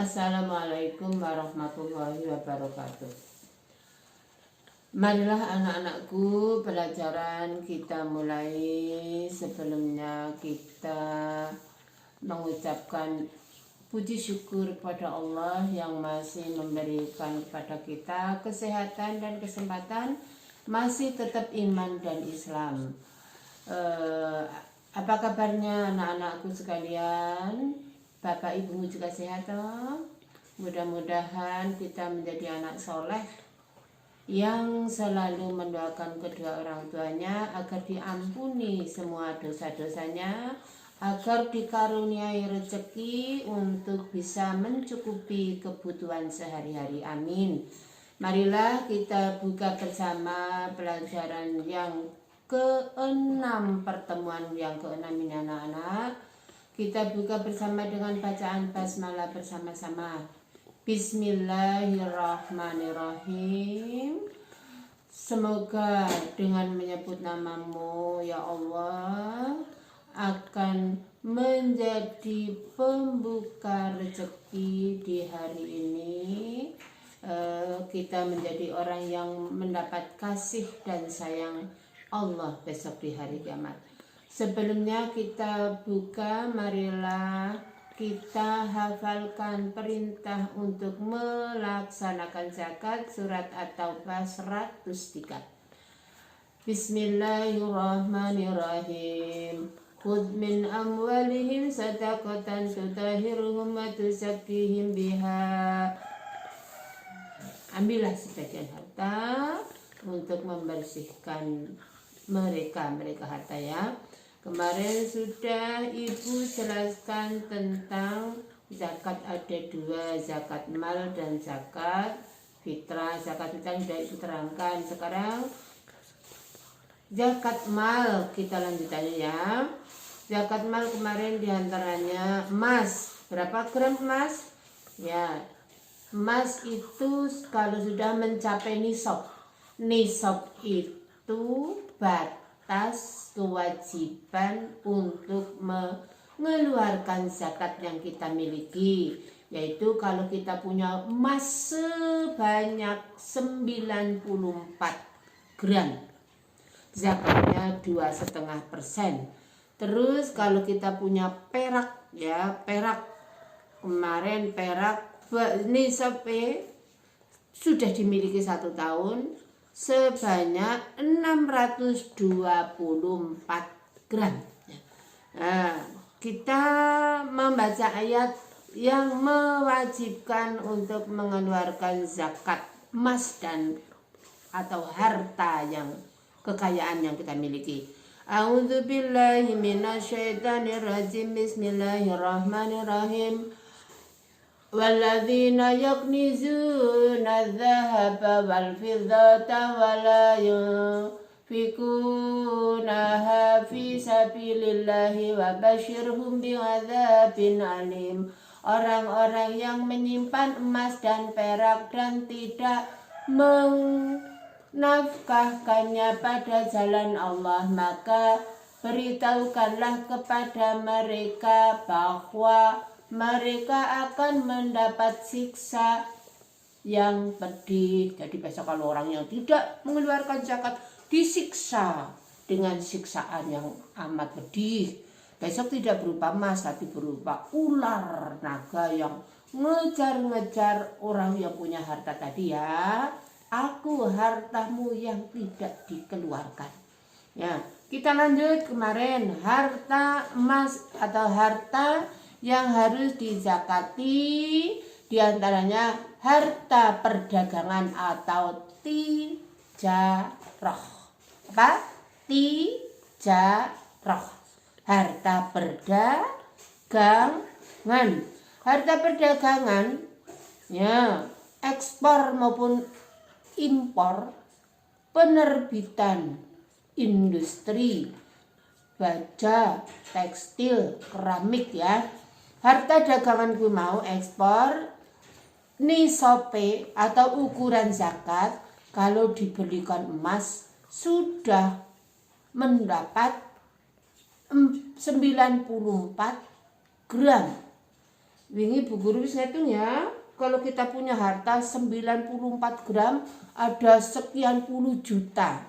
Assalamualaikum warahmatullahi wabarakatuh. Marilah anak-anakku, pelajaran kita mulai. Sebelumnya kita mengucapkan puji syukur pada Allah yang masih memberikan kepada kita kesehatan dan kesempatan, masih tetap iman dan Islam. Apa kabarnya anak-anakku sekalian? Bapak ibumu juga sehat toh? Mudah-mudahan kita menjadi anak soleh yang selalu mendoakan kedua orang tuanya agar diampuni semua dosa-dosanya, agar dikaruniai rezeki untuk bisa mencukupi kebutuhan sehari-hari. Amin. Marilah kita buka bersama pelajaran yang ke-6, pertemuan yang ke-6 ini anak-anak. Kita buka bersama dengan bacaan basmalah bersama-sama. Bismillahirrahmanirrahim. Semoga dengan menyebut namamu ya Allah akan menjadi pembuka rezeki di hari ini. Kita menjadi orang yang mendapat kasih dan sayang Allah besok di hari kiamat. Sebelumnya kita buka, marilah kita hafalkan perintah untuk melaksanakan zakat surat At-Taubah 103. Bismillahirrahmanirrahim. Khudh min amwalihim sadaqatan tutahhiruhum wa tuzakkihim biha. Ambillah sebagian harta untuk membersihkan mereka harta ya. Kemarin sudah Ibu jelaskan tentang zakat, ada dua, zakat mal dan zakat fitrah. Zakat fitrah sudah Ibu terangkan. Sekarang zakat mal kita lanjutannya ya. Zakat mal kemarin diantaranya emas. Berapa gram emas? Ya, emas itu kalau sudah mencapai nisab. Nisab itu batas kewajiban untuk mengeluarkan zakat yang kita miliki, yaitu kalau kita punya emas sebanyak 94 gram, zakatnya 2,5%. Terus kalau kita punya perak ya, perak kemarin perak nisab sudah dimiliki 1 tahun sebanyak 624 gram. Nah, kita membaca ayat yang mewajibkan untuk mengeluarkan zakat emas dan atau harta yang kekayaan yang kita miliki. A'udzubillahi minasyaitonirrajim. Bismillahirrahmanirrahim. Walladzina yaknizuna adh-dhahaba wal fiddata wa la yunfikunaha fi sabilillahi wa basyirhum bi'adzabin alim. Orang-orang yang menyimpan emas dan perak dan tidak menafkahkannya pada jalan Allah, maka beritahukanlah kepada mereka bahwa mereka akan mendapat siksa yang pedih. Jadi besok kalau orang yang tidak mengeluarkan zakat disiksa dengan siksaan yang amat pedih. Besok tidak berupa emas tapi berupa ular naga yang ngejar-ngejar orang yang punya harta tadi ya. Aku hartamu yang tidak dikeluarkan. Ya, kita lanjut kemarin harta emas atau harta yang harus dizakati, diantaranya harta perdagangan atau tijarah. Apa? Tijarah. Harta perdagangan. Harta perdagangan ya, ekspor maupun impor, penerbitan industri, baja, tekstil, keramik ya. Harta daganganku mau ekspor nisope atau ukuran zakat kalau dibelikan emas sudah mendapat 94 gram. Wingi Bu Guru wis ngitung ya. Kalau kita punya harta 94 gram ada sekian puluh juta.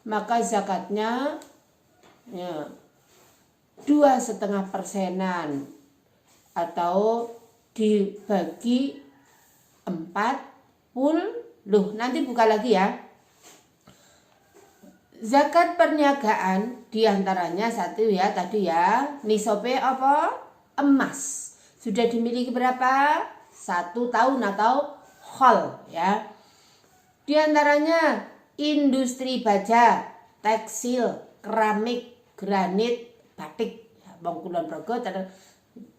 Maka zakatnya ya 2,5% atau dibagi 40. Nanti buka lagi ya. Zakat perniagaan diantaranya satu ya tadi ya, nisobe apa? Emas. Sudah dimiliki berapa? 1 tahun atau khol ya. Diantaranya industri baja, tekstil, keramik, granit, batik. Bang Kulon Progo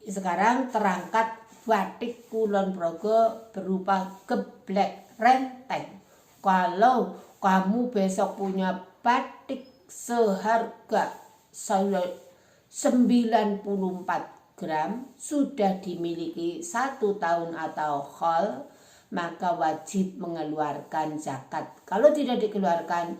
sekarang terangkat batik Kulon Progo berupa geblek renteng. Kalau kamu besok punya batik seharga 94 gram sudah dimiliki 1 tahun atau khol, maka wajib mengeluarkan zakat. Kalau tidak dikeluarkan,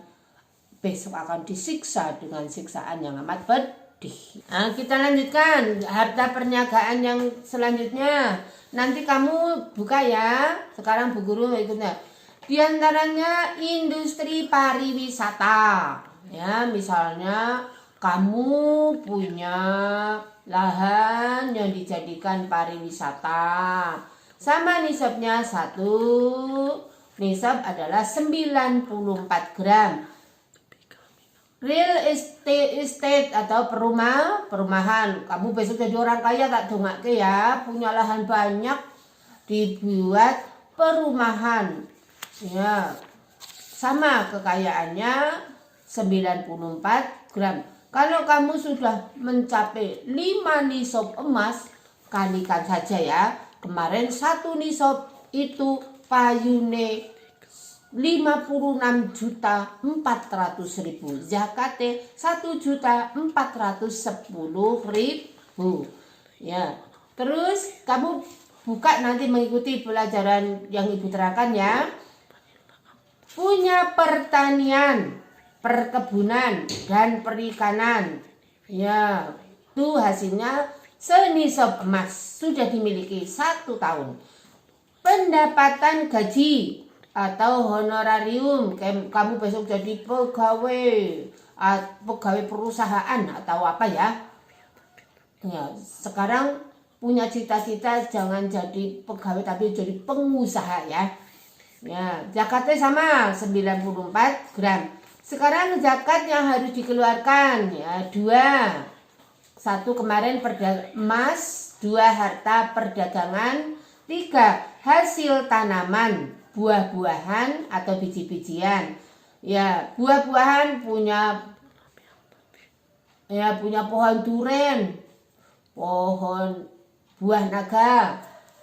besok akan disiksa dengan siksaan yang amat pedih. Nah, kita lanjutkan harta perniagaan yang selanjutnya. Nanti kamu buka ya. Sekarang Bu Guru ikutnya. Di antaranya industri pariwisata. Ya, misalnya kamu punya lahan yang dijadikan pariwisata. Sama nisabnya 1. Nisab adalah 94 gram. Real estate atau perumahan. Kamu besok jadi orang kaya tak dongake ya. Punya lahan banyak dibuat perumahan. Ya, sama kekayaannya 94 gram. Kalau kamu sudah mencapai 5 nisab emas, kalikan saja ya. Kemarin 1 nisab itu payune 56.400.000. Zakatnya 1.410.000. Ya. Terus kamu buka nanti mengikuti pelajaran yang Ibu terangkan ya. Punya pertanian, perkebunan dan perikanan. Ya, itu hasilnya senisab emas sudah dimiliki 1 tahun. Pendapatan gaji atau honorarium, kamu besok jadi pegawai perusahaan atau apa ya. Ya, sekarang punya cita-cita jangan jadi pegawai tapi jadi pengusaha ya. Ya, zakatnya sama 94 gram. Sekarang zakat yang harus dikeluarkan ya 2. 1 kemarin emas, 2 harta perdagangan, 3 hasil tanaman, buah-buahan atau biji-bijian. Ya, buah-buahan punya pohon duren, pohon buah naga,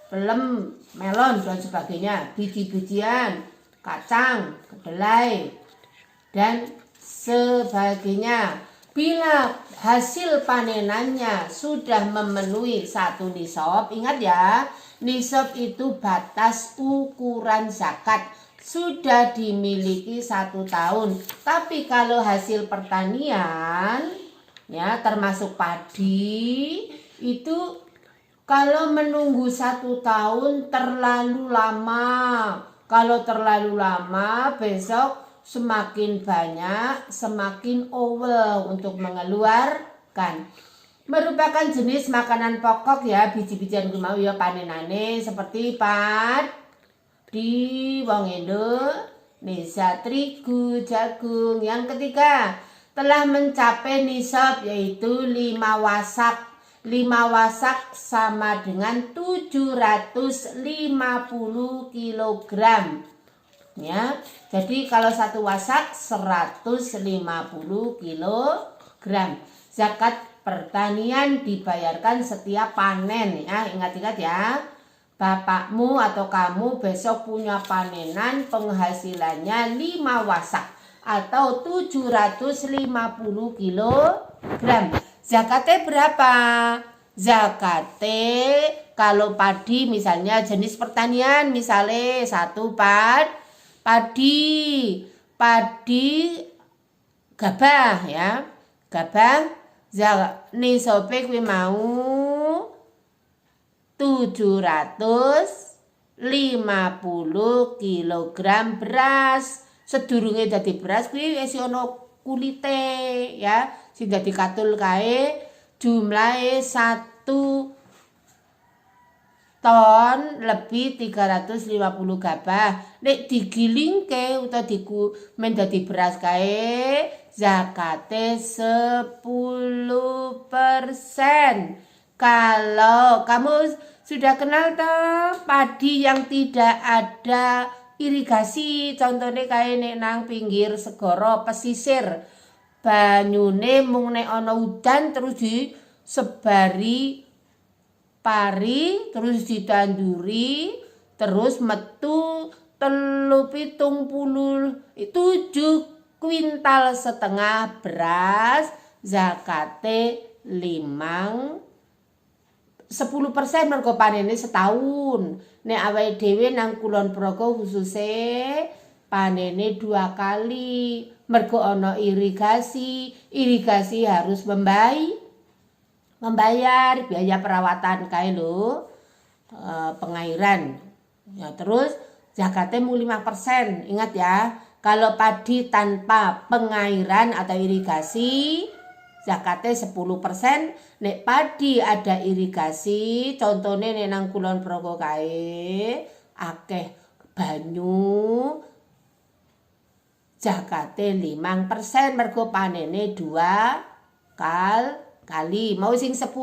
pelem, melon dan sebagainya, biji-bijian, kacang, kedelai dan sebagainya. Bila hasil panenannya sudah memenuhi 1 nisab, ingat ya, nisab itu batas ukuran zakat, sudah dimiliki 1 tahun. Tapi kalau hasil pertanian ya termasuk padi itu kalau menunggu 1 tahun terlalu lama. Kalau terlalu lama besok semakin banyak, semakin awal untuk mengeluarkan. Merupakan jenis makanan pokok ya, biji-bijian mau ya panenane seperti padi, wong Indonesia, terigu, jagung. Yang ketiga, telah mencapai nisab yaitu 5 wasak. 5 wasak sama dengan 750 kilogram. Ya, jadi kalau 1 wasak 150 kilogram. Zakat pertanian dibayarkan setiap panen ya. Ingat-ingat ya. Bapakmu atau kamu besok punya panenan penghasilannya 5 wasak atau 750 kilogram. Zakatnya berapa? Zakatnya kalau padi misalnya jenis pertanian misalnya 1 padi gabah ya. Gabah nisabe kuwi mau 750 kilogram beras. Sedurunge dadi beras kuwi wis ana kulite ya, sing dadi katul kae jumlahe 1 ton lebih 350 gabah. Nek digilingke utawa men dadi beras kae zakate 10%. Kalau kamu sudah kenal toh padi yang tidak ada irigasi, contohnya kayak nek nang pinggir segara pesisir, banyune mung nek ana udan terus disebari pari, terus ditanduri, terus metu 7,5 kuintal beras, zakate 10% mergo panene setahun. Nek awake dhewe nang Kulon Progo khususe panene 2 kali. Mergo ana irigasi harus membayar biaya perawatan kae lho, pengairan. Ya terus zakate mu 5%. Ingat ya, kalau padi tanpa pengairan atau irigasi zakate 10%. Nek padi ada irigasi, contohnya nek nang Kulon Progo kae akeh banyu, zakate 5% mergo panene 2 kali. Mau sing 10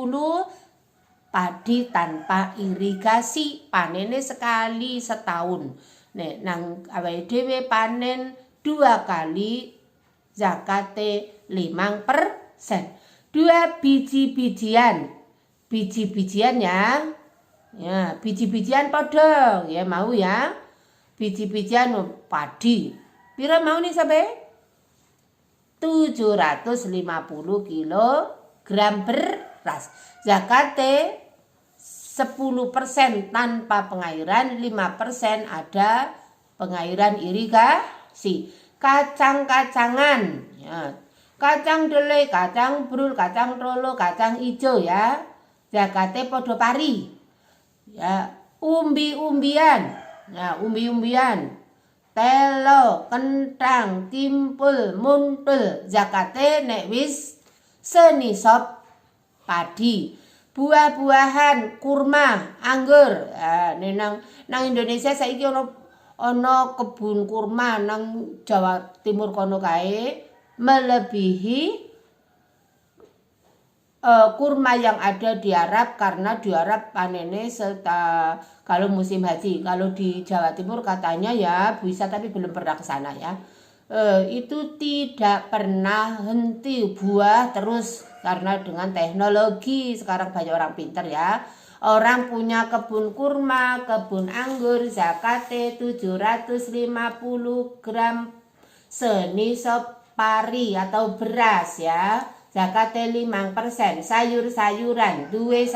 padi tanpa irigasi, panene sekali setahun. Nek nang awake dhewe panen 2 kali, zakate 5%. 2 biji-bijian ya. Ya, biji-bijian padha ya mau ya. Biji-bijian padi. Pira mau nih sampe? 750 kilogram beras. Zakate 10% tanpa pengairan, 5% ada pengairan irigasi. Kacang-kacangan ya. Kacang dele, kacang brul, kacang rolo, kacang ijo ya. Zakate padha pari. Ya, umbi-umbian. Ya, umbi-umbian. Telo, kentang, timpul, muntul. Zakate nek wis senisop padi. Buah-buahan, kurma, anggur. Nang Indonesia saiki ana kebun kurma nang Jawa Timur kono kae melebihi kurma yang ada di Arab, karena di Arab panene kalau musim haji. Kalau di Jawa Timur katanya ya bisa, tapi belum pernah ke sana ya. Itu tidak pernah henti buah terus, karena dengan teknologi sekarang banyak orang pintar ya. Orang punya kebun kurma, kebun anggur, zakate 750 gram senisop pari atau beras ya. Zakate 5%. Sayur-sayuran, duwe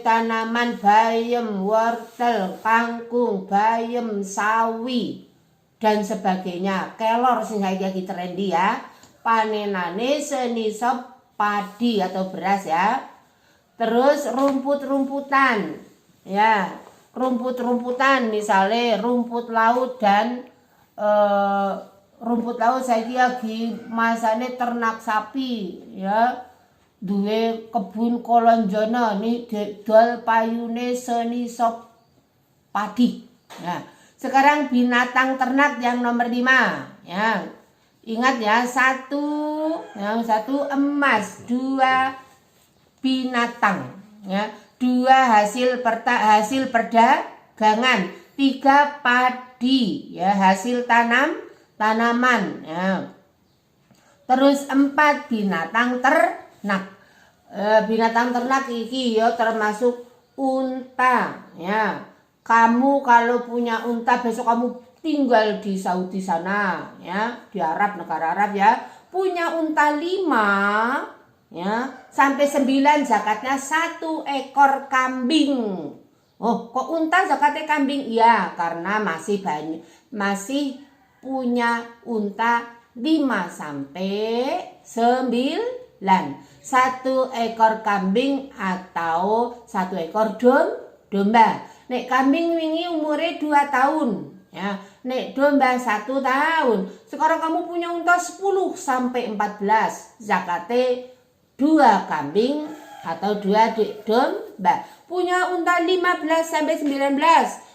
tanaman bayem, wortel, kangkung, bayem, sawi dan sebagainya. Kelor sing saiki trendy ya. Panenane senisop padi atau beras ya. Terus rumput-rumputan. Ya, rumput-rumputan misalnya rumput laut dan rumput laut saiki lagi masane ternak sapi ya. Duwe kebun kolonjono nih dol payune senisop padi. Nah, sekarang binatang ternak yang nomor 5 ya. Ingat ya, yang satu emas, 2 binatang ya, 2 hasil perdagangan, 3 padi ya, hasil tanaman ya. Terus 4 binatang ternak. Binatang ternak iki ya termasuk unta ya. Kamu kalau punya unta, besok kamu tinggal di Saudi sana ya, di Arab, negara Arab ya, punya unta 5 ya sampai 9, zakatnya 1 ekor kambing. Oh, kok unta zakatnya kambing? Iya, karena masih punya unta 5 sampai 9. 1 ekor kambing atau 1 ekor domba. Nek kambing wingi umure 2 tahun ya. Nek domba 1 tahun. Sekarang kamu punya unta 10 sampai 14. Zakate 2 kambing atau 2 domba. Punya unta 15 sampai 19.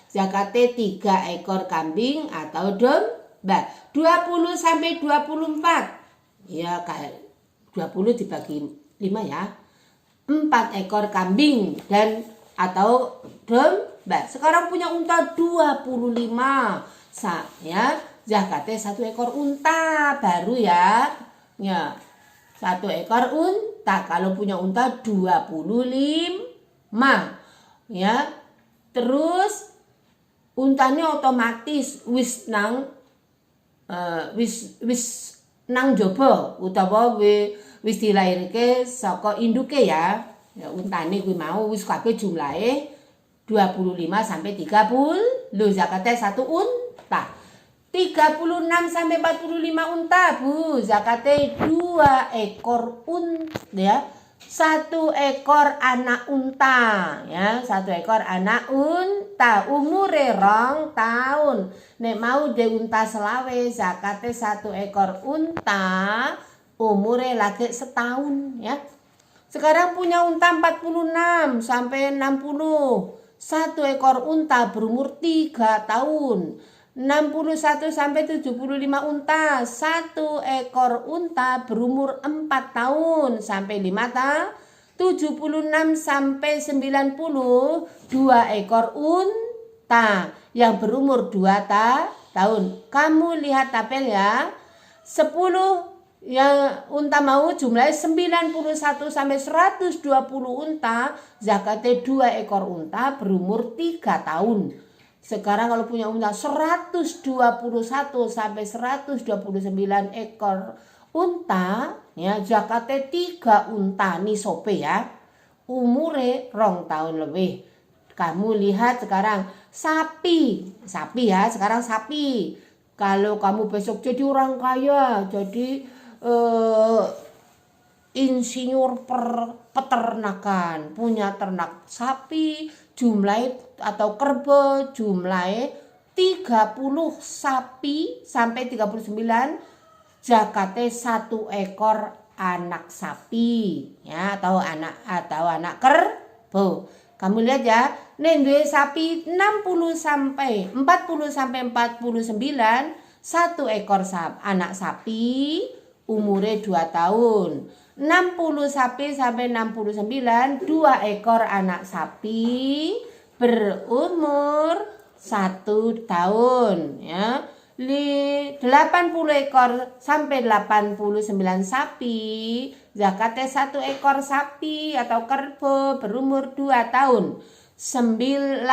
Zakate 3 ekor kambing atau domba. 20 sampai 24. Ya kayak 20 dibagi 5 ya. 4 ekor kambing dan atau domba. Sekarang punya unta 25. Ya, zakatnya 1 ekor unta baru ya. Ya. 1 ekor unta kalau punya unta 25. Ya. Terus untanya otomatis wis nang jobo utawa wis dilairke saka induke ya. Ya untane kuwi mau wis kabeh jumlahe 25 sampai 30. Zakatnya 1 unta. 36 sampai 45 unta, Bu. Zakatnya 2 ekor unta ya. 1 ekor anak unta ya, 1 ekor anak unta umure 2 tahun. Nek mau de unta selawe zakate 1 ekor unta umure lagi setahun ya. Sekarang punya unta 46 sampai 60. 1 ekor unta berumur 3 tahun. 61 sampai 75 unta. 1 ekor unta berumur 4 tahun sampai 5 tahun. 76 sampai 90 2 ekor unta yang berumur 2 tahun. Kamu lihat tabel ya. 10 yang unta mau jumlahnya 91 sampai 120 unta. Zakatnya 2 ekor unta berumur 3 tahun. Sekarang kalau punya unta 121 sampai 129 ekor unta ya, zakatnya 3 unta nisope ya. Umure 2 tahun lebih. Kamu lihat sekarang sapi ya, sekarang sapi. Kalau kamu besok jadi orang kaya, jadi insinyur peternakan, punya ternak sapi, jumlahnya atau kerbau jumlahnya 30 sapi sampai 39, zakatnya 1 ekor anak sapi ya, atau anak kerbau. Kamu lihat ya, nek duwe sapi 40 sampai 49, 1 ekor anak sapi umure 2 tahun. 60 sapi sampai 69, 2 ekor anak sapi berumur 1 tahun ya. 80 ekor sampai 89 sapi, zakatnya 1 ekor sapi atau kerbau berumur 2 tahun. 80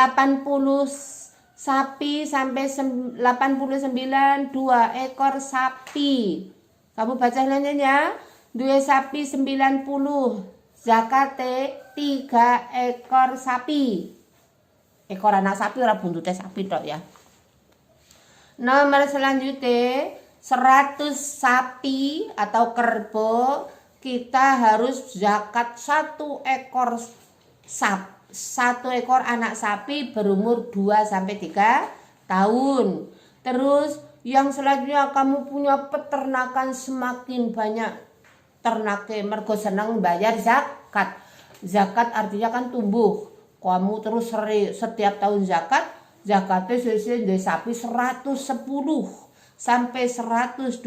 sapi sampai 89, 2 ekor sapi. Kamu baca lanjutnya. 2 sapi 90, zakate 3 ekor sapi. Ekor anak sapi ora buntute sapi tok ya. Nomor selanjutnya 100 sapi atau kerbau, kita harus zakat 1 ekor 1 ekor anak sapi berumur 2 sampai 3 tahun. Terus yang selanjutnya kamu punya peternakan semakin banyak ternaknya, mergo senang bayar zakat. Zakat artinya kan tumbuh. Kamu terus setiap tahun zakatnya sesuai dari sapi 110 sampai 129,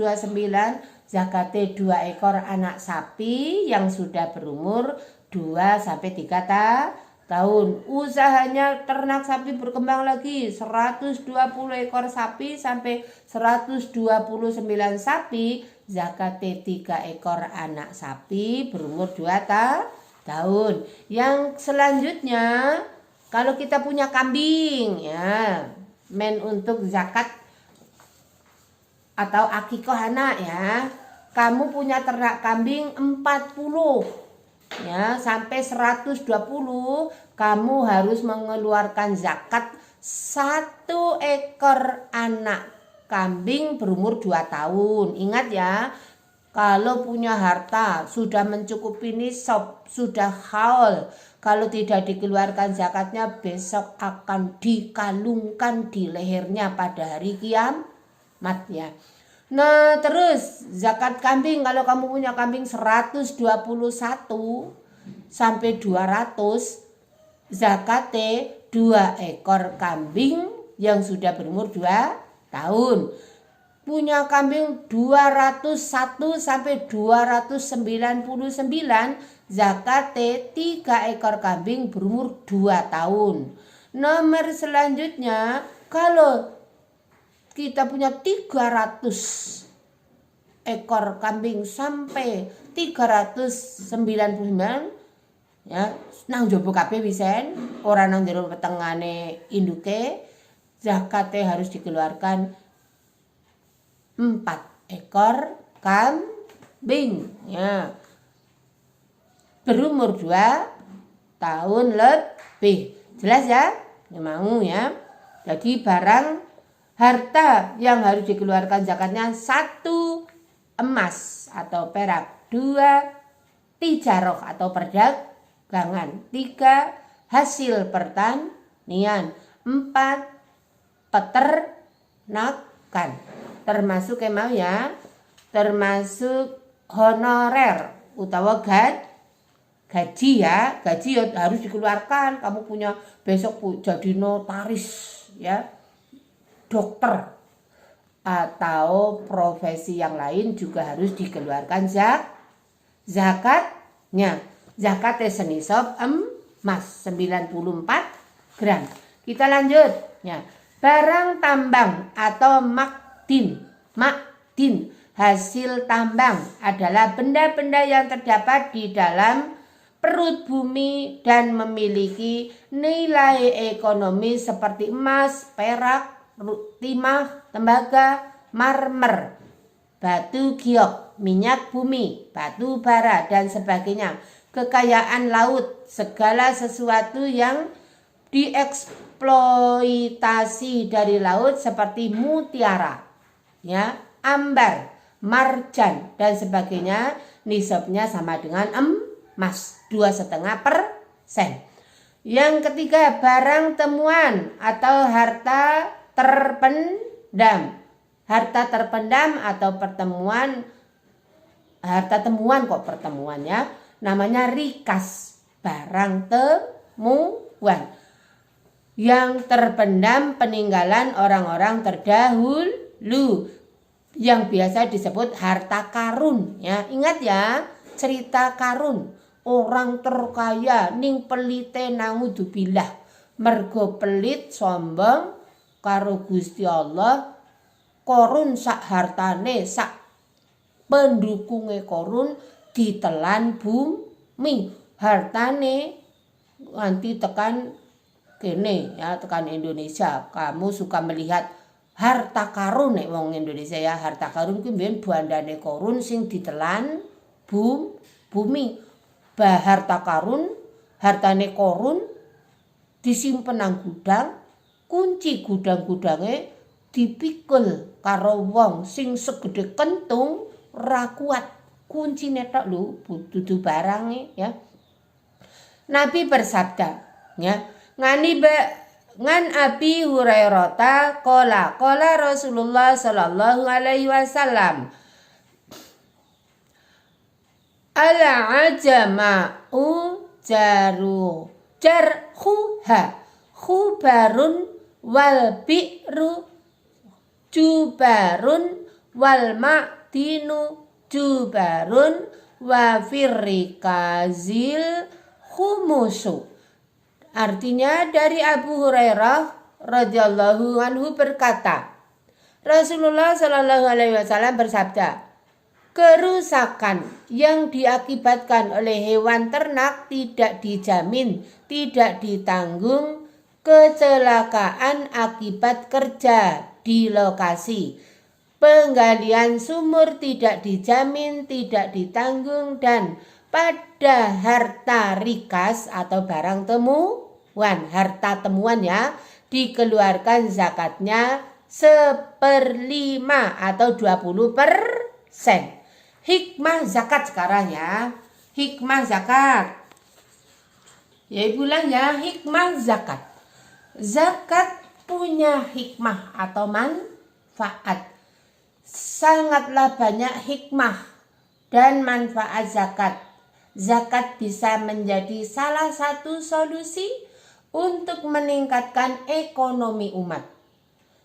zakatnya 2 ekor anak sapi yang sudah berumur 2 sampai 3 tahun. Usahanya ternak sapi berkembang lagi, 120 ekor sapi sampai 129 sapi, zakatnya 3 ekor anak sapi berumur 2 tahun. Yang selanjutnya kalau kita punya kambing ya, untuk zakat atau akikah anak ya. Kamu punya ternak kambing 40 ya sampai 120, kamu harus mengeluarkan zakat 1 ekor anak kambing berumur 2 tahun. Ingat ya, Kalau punya harta sudah mencukupi nisab, sudah haul, kalau tidak dikeluarkan zakatnya besok akan dikalungkan di lehernya pada hari kiamat ya. Nah terus zakat kambing, kalau kamu punya kambing 121 sampai 200, zakatnya 2 ekor kambing yang sudah berumur 2 tahun. Punya kambing 201 sampai 299, zakatnya 3 ekor kambing berumur 2 tahun. Nomor selanjutnya, kalau kita punya 300 ekor kambing sampai 399 ya, nang jobo kabeh wisen, ora nang jero wetengane induke, zakatnya harus dikeluarkan 4 ekor kambing ya, berumur 2 tahun lebih. Jelas ya? Mau ya. Jadi barang harta yang harus dikeluarkan zakatnya 1 emas atau perak, 2 tijaroh atau perdagangan, 3 hasil pertanian, 4 peternakan, termasuk emang ya, termasuk honorer utawa gaji ya, gaji harus dikeluarkan. Kamu punya besok jadi notaris ya, dokter atau profesi yang lain juga harus dikeluarkan zakatnya. Zakatnya senisab emas 94 gram. Kita lanjut ya. Barang tambang atau makdin, hasil tambang adalah benda-benda yang terdapat di dalam perut bumi dan memiliki nilai ekonomi seperti emas, perak, timah, tembaga, marmer, batu giok, minyak bumi, batu bara dan sebagainya. Kekayaan laut, segala sesuatu yang dieksploitasi dari laut seperti mutiara, ya, ambar, marjan dan sebagainya, nisabnya sama dengan emas 2,5%. Yang ketiga, barang temuan atau harta terpendam. Harta terpendam atau harta temuan kok pertemuannya, namanya rikas, barang temuan yang terpendam peninggalan orang-orang terdahulu yang biasa disebut harta karun ya. Ingat ya cerita karun, orang terkaya ning pelite naudzubillah, mergo pelit sombong karo Gusti Allah. Korun sak hartane, sak pendukunge korun ditelan bumi, hartane nganti tekan kene ya, tekan Indonesia. Kamu suka melihat harta karun nek wong Indonesia ya, harta karun kuwi mbiyen bandane korun sing ditelan bumi. Harta karun, hartane korun disimpen nang gudang, kunci gudang-gudange dipikul karo wong sing segede kentung, ra kuat kuncine tok lho, dudu barange ya. Nabi bersabda ya, ngan Abi Hurairah qala Rasulullah sallallahu alaihi wasallam, ala ajama'u jarhuha khubarun wal bi'ru jubarun wal ma'dinu jubarun wa firrikazil khumusu. Artinya dari Abu Hurairah radhiyallahu anhu berkata, Rasulullah sallallahu alaihi wasallam bersabda, kerusakan yang diakibatkan oleh hewan ternak tidak dijamin, tidak ditanggung. Kecelakaan akibat kerja di lokasi, penggalian sumur tidak dijamin, tidak ditanggung, dan pada harta rikas atau barang temuan, harta temuan ya, dikeluarkan zakatnya 1/5 atau 20%. hikmah zakat sekarang ya. Hikmah zakat. Ya Ibu bilang ya, hikmah zakat. Zakat punya hikmah atau manfaat. Sangatlah banyak hikmah dan manfaat zakat. Zakat bisa menjadi salah satu solusi untuk meningkatkan ekonomi umat.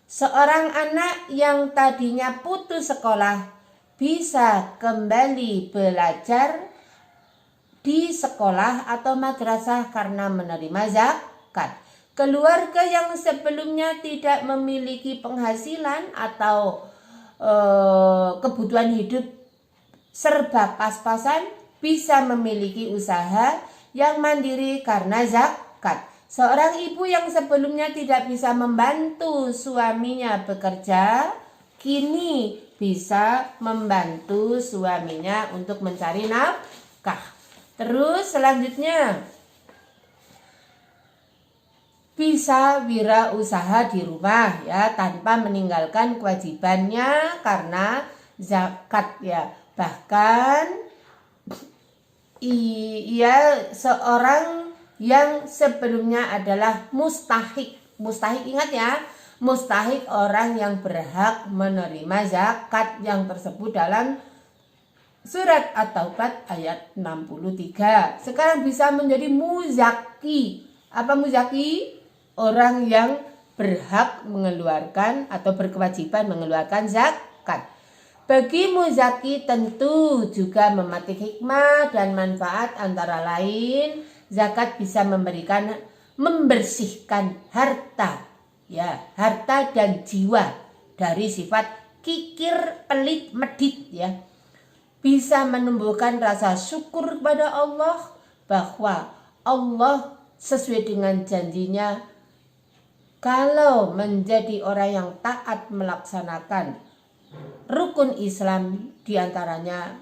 Seorang anak yang tadinya putus sekolah bisa kembali belajar di sekolah atau madrasah karena menerima zakat. Keluarga yang sebelumnya tidak memiliki penghasilan atau kebutuhan hidup serba pas-pasan bisa memiliki usaha yang mandiri karena zakat. Seorang ibu yang sebelumnya tidak bisa membantu suaminya bekerja, kini bisa membantu suaminya untuk mencari nafkah. Terus selanjutnya, bisa wirausaha di rumah ya tanpa meninggalkan kewajibannya karena zakat ya. Bahkan ia seorang yang sebelumnya adalah mustahik. Mustahik ingat ya, mustahik orang yang berhak menerima zakat yang tersebut dalam Surat At-Taubah ayat 63. Sekarang bisa menjadi muzaki. Apa muzaki? Orang yang berhak mengeluarkan atau berkewajiban mengeluarkan zakat. Bagi muzaki tentu juga memetik hikmah dan manfaat, antara lain zakat bisa membersihkan harta ya, harta dan jiwa dari sifat kikir, pelit, medit ya. Bisa menumbuhkan rasa syukur kepada Allah bahwa Allah sesuai dengan janjinya, kalau menjadi orang yang taat melaksanakan rukun Islam diantaranya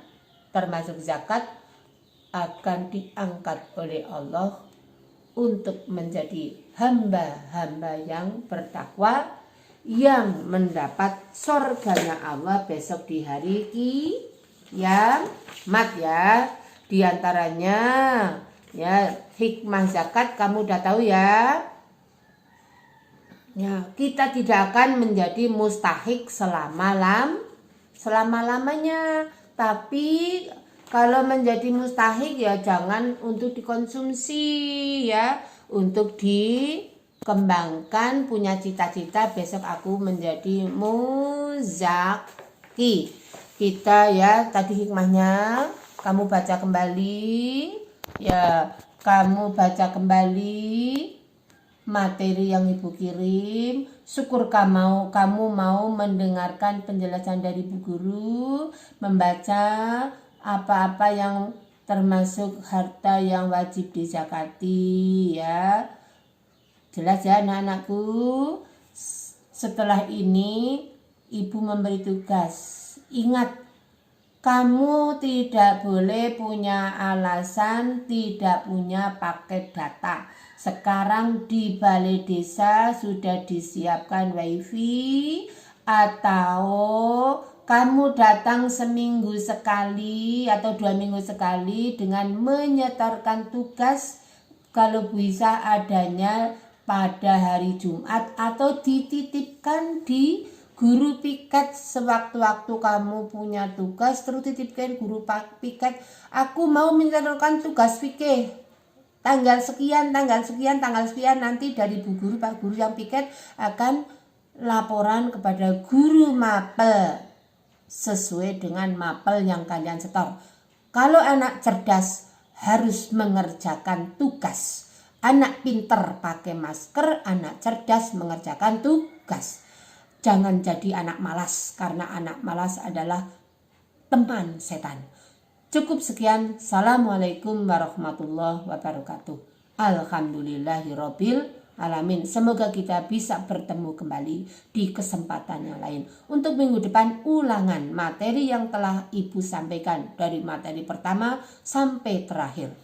termasuk zakat, akan diangkat oleh Allah untuk menjadi hamba-hamba yang bertakwa yang mendapat surganya Allah besok di hari kiamat ya. Diantaranya ya hikmah zakat kamu udah tahu ya. Ya, kita tidak akan menjadi mustahik selama-lamanya. Tapi kalau menjadi mustahik ya jangan untuk dikonsumsi ya, untuk dikembangkan, punya cita-cita besok aku menjadi muzaki. Kita ya tadi hikmahnya kamu baca kembali ya, kamu baca kembali materi yang Ibu kirim. Syukur kamu mau mendengarkan penjelasan dari Bu Guru, membaca apa-apa yang termasuk harta yang wajib dizakati ya. Jelas ya anak-anakku. Setelah ini Ibu memberi tugas. Ingat, kamu tidak boleh punya alasan tidak punya paket data. Sekarang di balai desa sudah disiapkan wifi, atau kamu datang seminggu sekali atau 2 minggu sekali dengan menyetorkan tugas, kalau bisa adanya pada hari Jumat atau dititipkan di guru piket. Sewaktu-waktu kamu punya tugas terus titipkan guru piket, aku mau menyetorkan tugas fikih tanggal sekian nanti dari Bu Guru, Pak Guru yang piket akan laporan kepada guru mapel sesuai dengan mapel yang kalian setor. Kalau anak cerdas harus mengerjakan tugas. Anak pinter pakai masker, anak cerdas mengerjakan tugas. Jangan jadi anak malas, karena anak malas adalah teman setan. Cukup sekian. Assalamualaikum warahmatullahi wabarakatuh. Alhamdulillahirabbil alamin. Semoga kita bisa bertemu kembali di kesempatan yang lain. Untuk minggu depan ulangan materi yang telah Ibu sampaikan dari materi pertama sampai terakhir.